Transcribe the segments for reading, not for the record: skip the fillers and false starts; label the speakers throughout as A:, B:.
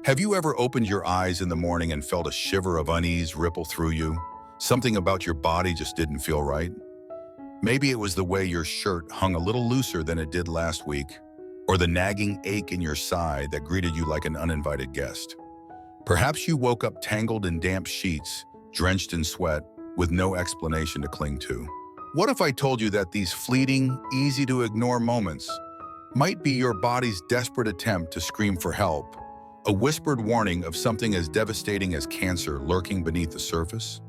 A: Have you ever opened your eyes in the morning and felt a shiver of unease ripple through you? Something about your body just didn't feel right? Maybe it was the way your shirt hung a little looser than it did last week, or the nagging ache in your side that greeted you like an uninvited guest. Perhaps you woke up tangled in damp sheets, drenched in sweat, with no explanation to cling to. What if I told you that these fleeting, easy-to-ignore moments might be your body's desperate attempt to scream for help, a whispered warning of something as devastating as cancer lurking beneath the surface?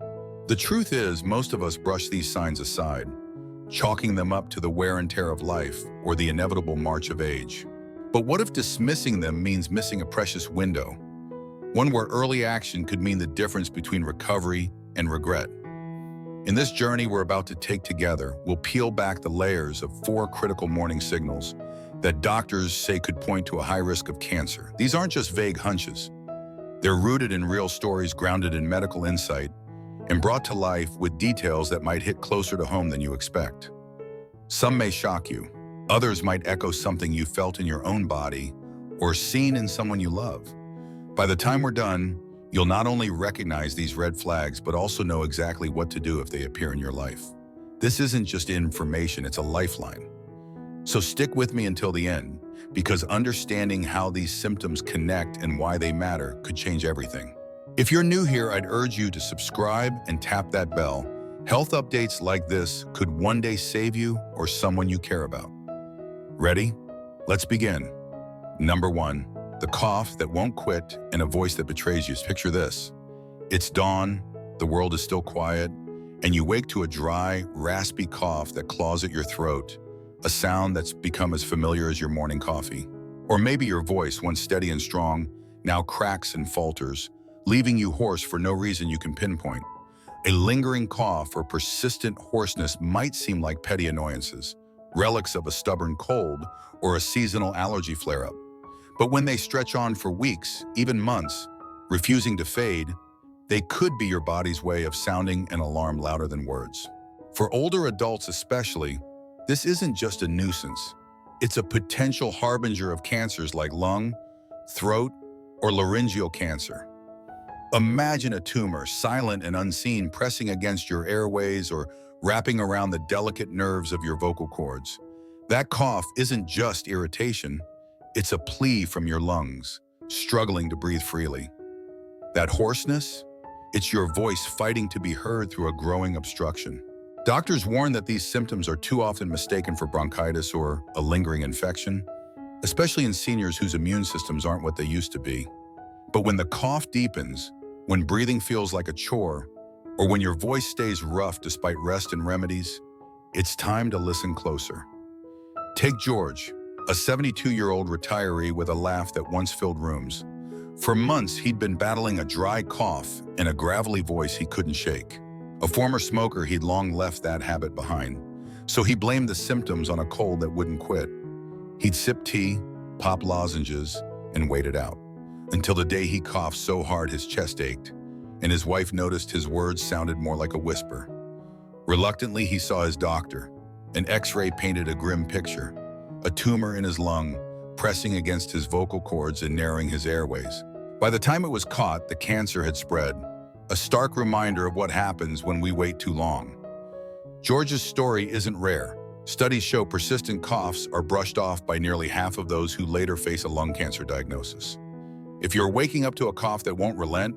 A: The truth is, most of us brush these signs aside, chalking them up to the wear and tear of life or the inevitable march of age. But what if dismissing them means missing a precious window? One where early action could mean the difference between recovery and regret. In this journey we're about to take together, we'll peel back the layers of 4 critical morning signals that doctors say could point to a high risk of cancer. These aren't just vague hunches. They're rooted in real stories grounded in medical insight and brought to life with details that might hit closer to home than you expect. Some may shock you. Others might echo something you felt in your own body or seen in someone you love. By the time we're done, you'll not only recognize these red flags, but also know exactly what to do if they appear in your life. This isn't just information, it's a lifeline. So stick with me until the end, because understanding how these symptoms connect and why they matter could change everything. If you're new here, I'd urge you to subscribe and tap that bell. Health updates like this could one day save you or someone you care about. Ready? Let's begin. Number 1. The cough that won't quit and a voice that betrays you. Picture this. It's dawn, the world is still quiet, and you wake to a dry, raspy cough that claws at your throat, a sound that's become as familiar as your morning coffee. Or maybe your voice, once steady and strong, now cracks and falters, leaving you hoarse for no reason you can pinpoint. A lingering cough or persistent hoarseness might seem like petty annoyances, relics of a stubborn cold or a seasonal allergy flare-up. But when they stretch on for weeks, even months, refusing to fade, they could be your body's way of sounding an alarm louder than words. For older adults especially, this isn't just a nuisance. It's a potential harbinger of cancers like lung, throat, or laryngeal cancer. Imagine a tumor, silent and unseen, pressing against your airways or wrapping around the delicate nerves of your vocal cords. That cough isn't just irritation. It's a plea from your lungs, struggling to breathe freely. That hoarseness? It's your voice fighting to be heard through a growing obstruction. Doctors warn that these symptoms are too often mistaken for bronchitis or a lingering infection, especially in seniors whose immune systems aren't what they used to be. But when the cough deepens, when breathing feels like a chore, or when your voice stays rough despite rest and remedies, it's time to listen closer. Take George, a 72-year-old retiree with a laugh that once filled rooms. For months, he'd been battling a dry cough and a gravelly voice he couldn't shake. A former smoker, he'd long left that habit behind, so he blamed the symptoms on a cold that wouldn't quit. He'd sip tea, pop lozenges, and wait it out, until the day he coughed so hard his chest ached, and his wife noticed his words sounded more like a whisper. Reluctantly, he saw his doctor. An X-ray painted a grim picture. A tumor in his lung, pressing against his vocal cords and narrowing his airways. By the time it was caught, the cancer had spread, a stark reminder of what happens when we wait too long. George's story isn't rare. Studies show persistent coughs are brushed off by nearly half of those who later face a lung cancer diagnosis. If you're waking up to a cough that won't relent,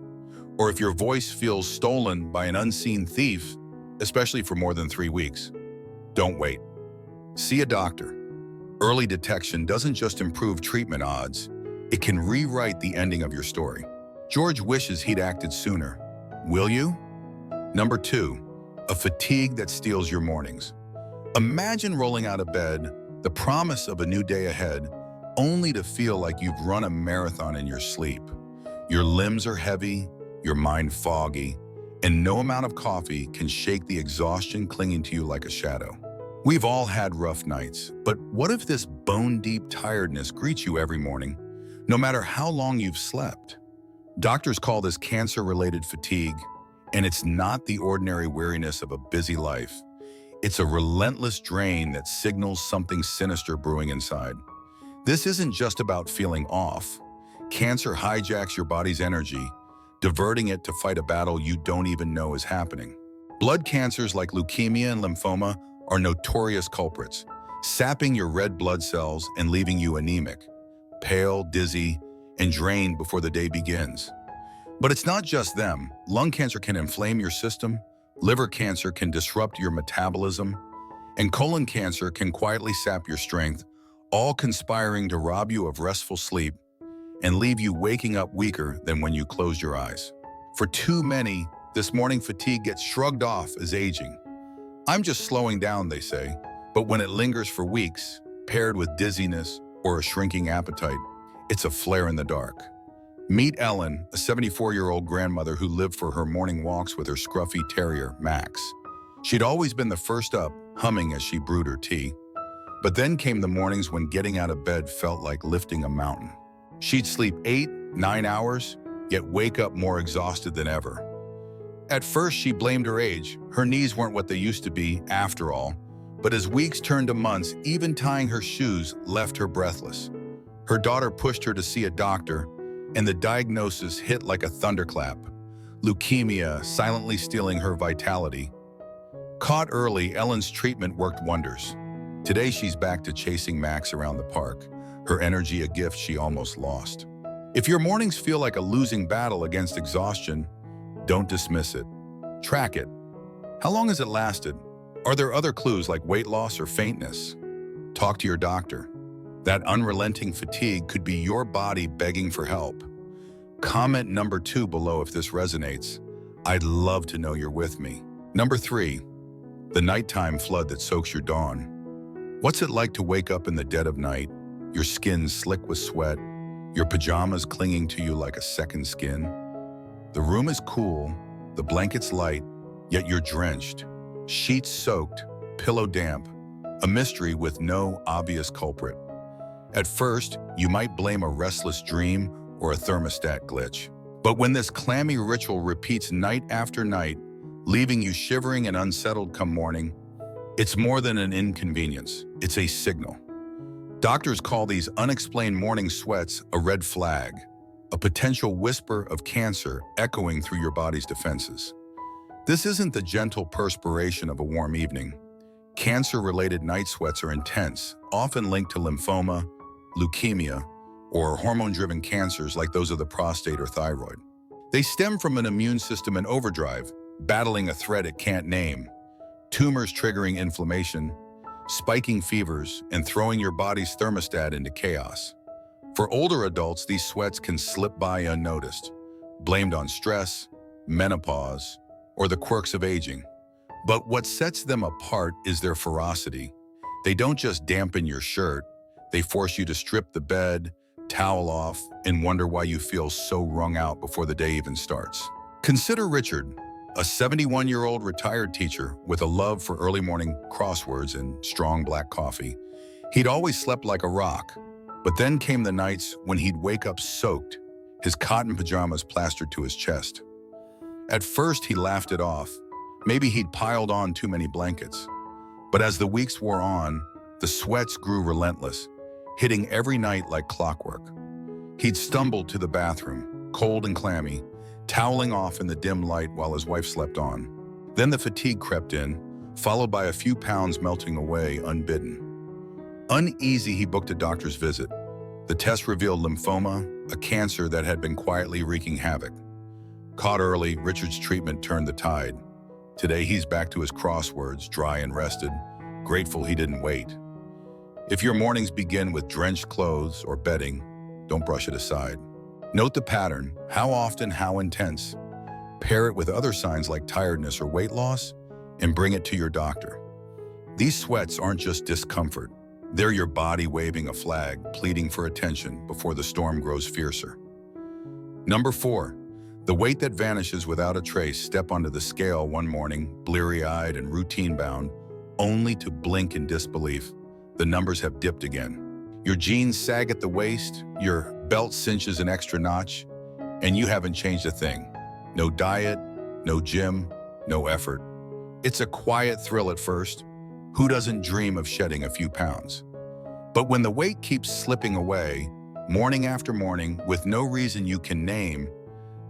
A: or if your voice feels stolen by an unseen thief, especially for more than 3 weeks, don't wait. See a doctor. Early detection doesn't just improve treatment odds, it can rewrite the ending of your story. George wishes he'd acted sooner. Will you? Number 2, a fatigue that steals your mornings. Imagine rolling out of bed, the promise of a new day ahead, only to feel like you've run a marathon in your sleep. Your limbs are heavy, your mind foggy, and no amount of coffee can shake the exhaustion clinging to you like a shadow. We've all had rough nights, but what if this bone-deep tiredness greets you every morning, no matter how long you've slept? Doctors call this cancer-related fatigue, and it's not the ordinary weariness of a busy life. It's a relentless drain that signals something sinister brewing inside. This isn't just about feeling off. Cancer hijacks your body's energy, diverting it to fight a battle you don't even know is happening. Blood cancers like leukemia and lymphoma are notorious culprits, sapping your red blood cells and leaving you anemic, pale, dizzy, and drained before the day begins. But it's not just them. Lung cancer can inflame your system, liver cancer can disrupt your metabolism, and colon cancer can quietly sap your strength, all conspiring to rob you of restful sleep and leave you waking up weaker than when you closed your eyes. For too many, this morning fatigue gets shrugged off as aging. I'm just slowing down, they say, but when it lingers for weeks, paired with dizziness or a shrinking appetite, it's a flare in the dark. Meet Ellen, a 74-year-old grandmother who lived for her morning walks with her scruffy terrier, Max. She'd always been the first up, humming as she brewed her tea. But then came the mornings when getting out of bed felt like lifting a mountain. She'd sleep 8, 9 hours, yet wake up more exhausted than ever. At first, she blamed her age. Her knees weren't what they used to be, after all. But as weeks turned to months, even tying her shoes left her breathless. Her daughter pushed her to see a doctor, and the diagnosis hit like a thunderclap. Leukemia, silently stealing her vitality. Caught early, Ellen's treatment worked wonders. Today, she's back to chasing Max around the park, her energy a gift she almost lost. If your mornings feel like a losing battle against exhaustion, don't dismiss it. Track it. How long has it lasted? Are there other clues like weight loss or faintness? Talk to your doctor. That unrelenting fatigue could be your body begging for help. Comment number 2 below if this resonates. I'd love to know you're with me. Number 3, the nighttime flood that soaks your dawn. What's it like to wake up in the dead of night, your skin slick with sweat, your pajamas clinging to you like a second skin? The room is cool, the blanket's light, yet you're drenched. Sheets soaked, pillow damp, a mystery with no obvious culprit. At first, you might blame a restless dream or a thermostat glitch. But when this clammy ritual repeats night after night, leaving you shivering and unsettled come morning, it's more than an inconvenience, it's a signal. Doctors call these unexplained morning sweats a red flag, a potential whisper of cancer echoing through your body's defenses. This isn't the gentle perspiration of a warm evening. Cancer-related night sweats are intense, often linked to lymphoma, leukemia, or hormone-driven cancers like those of the prostate or thyroid. They stem from an immune system in overdrive, battling a threat it can't name, tumors triggering inflammation, spiking fevers, and throwing your body's thermostat into chaos. For older adults, these sweats can slip by unnoticed, blamed on stress, menopause, or the quirks of aging. But what sets them apart is their ferocity. They don't just dampen your shirt, they force you to strip the bed, towel off, and wonder why you feel so wrung out before the day even starts. Consider Richard, a 71-year-old retired teacher with a love for early morning crosswords and strong black coffee. He'd always slept like a rock, but then came the nights when he'd wake up soaked, his cotton pajamas plastered to his chest. At first, he laughed it off. Maybe he'd piled on too many blankets. But as the weeks wore on, the sweats grew relentless, hitting every night like clockwork. He'd stumbled to the bathroom, cold and clammy, toweling off in the dim light while his wife slept on. Then the fatigue crept in, followed by a few pounds melting away unbidden. Uneasy, he booked a doctor's visit. The test revealed lymphoma, a cancer that had been quietly wreaking havoc. Caught early, Richard's treatment turned the tide. Today, he's back to his crosswords, dry and rested, grateful he didn't wait. If your mornings begin with drenched clothes or bedding, don't brush it aside. Note the pattern, how often, how intense. Pair it with other signs like tiredness or weight loss, and bring it to your doctor. These sweats aren't just discomfort. They're your body waving a flag, pleading for attention before the storm grows fiercer. Number 4, the weight that vanishes without a trace. Step onto the scale one morning, bleary-eyed and routine-bound, only to blink in disbelief. The numbers have dipped again. Your jeans sag at the waist, your belt cinches an extra notch, and you haven't changed a thing. No diet, no gym, no effort. It's a quiet thrill at first. Who doesn't dream of shedding a few pounds? But when the weight keeps slipping away, Morning after morning, with no reason you can name,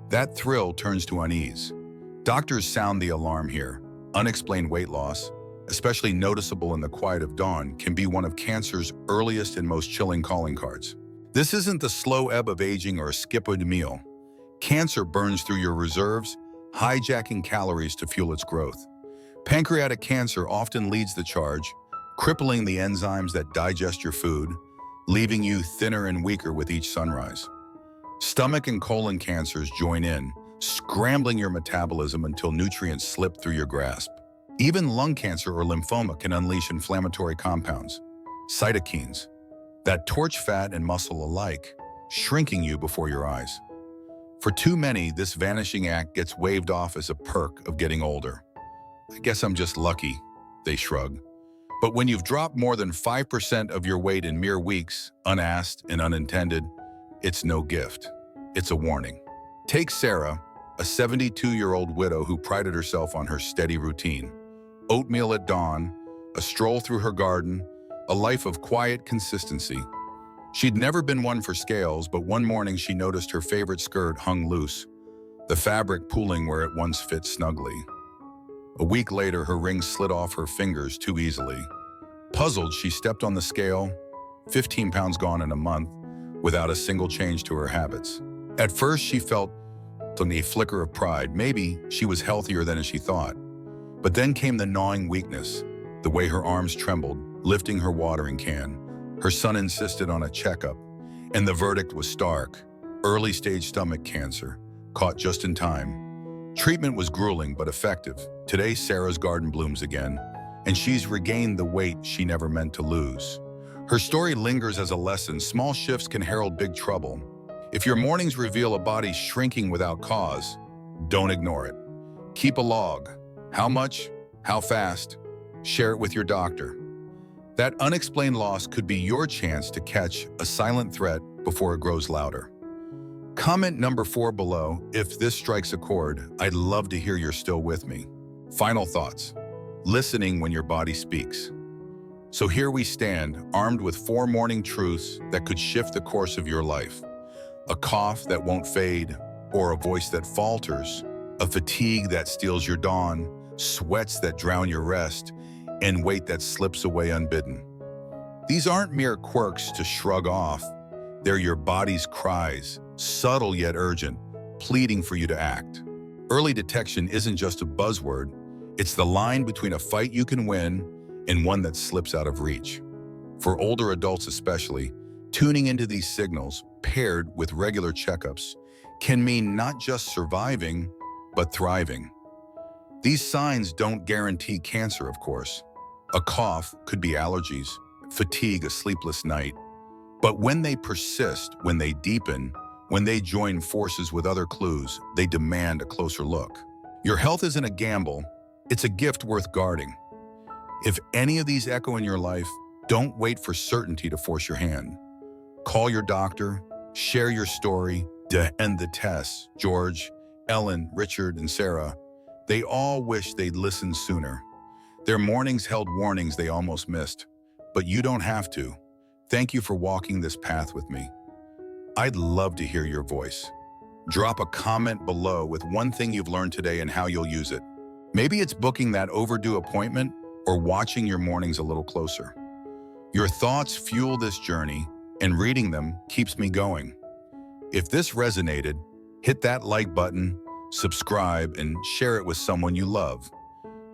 A: that thrill turns to unease. Doctors sound the alarm here. Unexplained weight loss, especially noticeable in the quiet of dawn, can be one of cancer's earliest and most chilling calling cards. This isn't the slow ebb of aging or a skip-a meal. Cancer burns through your reserves, hijacking calories to fuel its growth. Pancreatic cancer often leads the charge, crippling the enzymes that digest your food, leaving you thinner and weaker with each sunrise. Stomach and colon cancers join in, scrambling your metabolism until nutrients slip through your grasp. Even lung cancer or lymphoma can unleash inflammatory compounds, cytokines, that torch fat and muscle alike, shrinking you before your eyes. For too many, this vanishing act gets waved off as a perk of getting older. I guess I'm just lucky, they shrug. But when you've dropped more than 5% of your weight in mere weeks, unasked and unintended, it's no gift. It's a warning. Take Sarah, a 72-year-old widow who prided herself on her steady routine. Oatmeal at dawn, a stroll through her garden, a life of quiet consistency. She'd never been one for scales, but one morning she noticed her favorite skirt hung loose, the fabric pooling where it once fit snugly. A week later, her ring slid off her fingers too easily. Puzzled, she stepped on the scale, 15 pounds gone in a month, without a single change to her habits. At first, she felt a flicker of pride. Maybe she was healthier than she thought. But then came the gnawing weakness, the way her arms trembled, lifting her watering can. Her son insisted on a checkup, and the verdict was stark. Early-stage stomach cancer, caught just in time. Treatment was grueling but effective. Today, Sarah's garden blooms again, and she's regained the weight she never meant to lose. Her story lingers as a lesson. Small shifts can herald big trouble. If your mornings reveal a body shrinking without cause, don't ignore it. Keep a log. How much? How fast? Share it with your doctor. That unexplained loss could be your chance to catch a silent threat before it grows louder. Comment number 4 below. If this strikes a chord, I'd love to hear you're still with me. Final thoughts. Listening when your body speaks. So here we stand, armed with 4 morning truths that could shift the course of your life. A cough that won't fade, or a voice that falters, a fatigue that steals your dawn, sweats that drown your rest, and weight that slips away unbidden. These aren't mere quirks to shrug off. They're your body's cries, subtle yet urgent, pleading for you to act. Early detection isn't just a buzzword. It's the line between a fight you can win and one that slips out of reach. For older adults especially, tuning into these signals, paired with regular checkups, can mean not just surviving, but thriving. These signs don't guarantee cancer, of course. A cough could be allergies, fatigue, a sleepless night. But when they persist, when they deepen, when they join forces with other clues, they demand a closer look. Your health isn't a gamble, it's a gift worth guarding. If any of these echo in your life, don't wait for certainty to force your hand. Call your doctor, share your story, to end the tests. George, Ellen, Richard, and Sarah, they all wish they'd listened sooner. Their mornings held warnings they almost missed, but you don't have to. Thank you for walking this path with me. I'd love to hear your voice. Drop a comment below with one thing you've learned today and how you'll use it. Maybe it's booking that overdue appointment or watching your mornings a little closer. Your thoughts fuel this journey, and reading them keeps me going. If this resonated, hit that like button, subscribe, and share it with someone you love.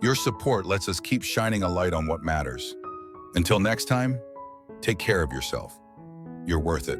A: Your support lets us keep shining a light on what matters. Until next time, take care of yourself. You're worth it.